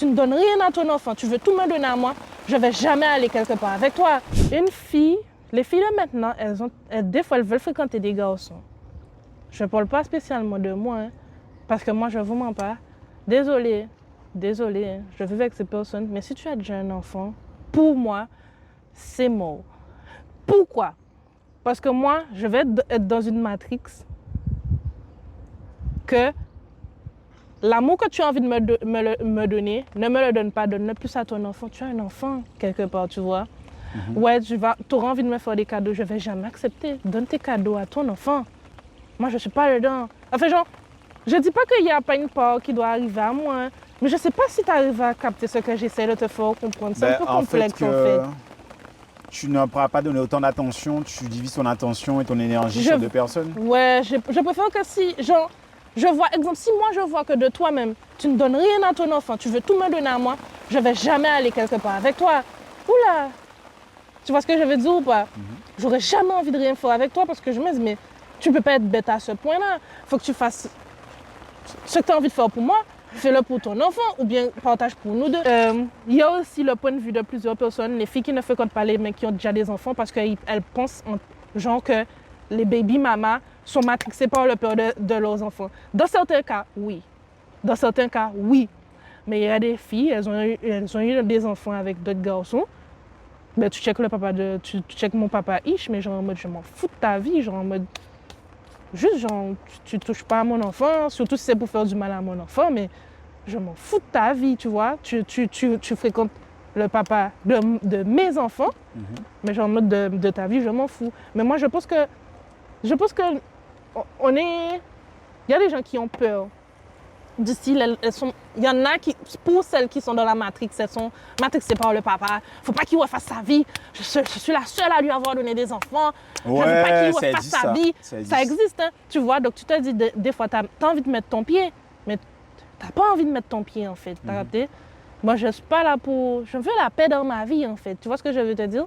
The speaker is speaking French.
tu ne donnes rien à ton enfant, tu veux tout me donner à moi, je ne vais jamais aller quelque part avec toi. Une fille, les filles de maintenant, des fois, elles veulent fréquenter des garçons. Je ne parle pas spécialement de moi, hein, parce que moi, je ne vous mens pas. Désolée, hein, je vis avec ces personnes, mais si tu as déjà un enfant, pour moi, c'est mort. Pourquoi? Parce que moi, je vais être dans une matrix que l'amour que tu as envie de me donner, ne me le donne pas, donne-le plus à ton enfant. Tu as un enfant quelque part, tu vois. Ouais, tu auras envie de me faire des cadeaux, je ne vais jamais accepter. Donne tes cadeaux à ton enfant. Moi, je ne suis pas dedans. Enfin, genre, je ne dis pas qu'il n'y a pas une part qui doit arriver à moi, hein, mais je ne sais pas si tu arrives à capter ce que j'essaie de te faire comprendre. C'est un peu complexe, en fait. Tu ne pourras pas donner autant d'attention, tu divises ton attention et ton énergie sur deux personnes. Ouais, je préfère que si, genre, je vois, exemple, si moi je vois que de toi-même, tu ne donnes rien à ton enfant, tu veux tout me donner à moi, je ne vais jamais aller quelque part avec toi. Oula! Tu vois ce que je veux dire ou pas? J'aurais jamais envie de rien faire avec toi parce que je me dis, mais tu ne peux pas être bête à ce point-là. Il faut que tu fasses ce que tu as envie de faire pour moi, fais-le pour ton enfant ou bien partage pour nous deux. Il y a aussi le point de vue de plusieurs personnes, les filles qui ne fréquentent pas les mecs qui ont déjà des enfants parce qu'elles pensent genre que les baby mamas sont matrixées par le peur de leurs enfants. Dans certains cas, oui. Dans certains cas, oui. Mais il y a des filles, elles ont eu des enfants avec d'autres garçons. Ben, tu checkes tu checkes mon papa Ish, mais genre en mode je m'en fous de ta vie, genre en mode juste genre tu touches pas à mon enfant, surtout si c'est pour faire du mal à mon enfant, mais je m'en fous de ta vie, tu vois. Tu fréquentes le papa de mes enfants, mais genre en mode de ta vie, je m'en fous. Mais moi je pense que on est, il y a des gens qui ont peur. Du style, il y en a qui, pour celles qui sont dans la matrix, elles sont matrixées par le papa. Faut pas qu'il refasse sa vie. Je suis la seule à lui avoir donné des enfants. Ouais, je veux pas qu'il refasse sa vie. Ça existe, hein, tu vois. Donc tu te dis, des fois, t'as envie de mettre ton pied, mais t'as pas envie de mettre ton pied, en fait. T'as capté? Moi, je suis pas là pour... Je veux la paix dans ma vie, en fait. Tu vois ce que je veux te dire?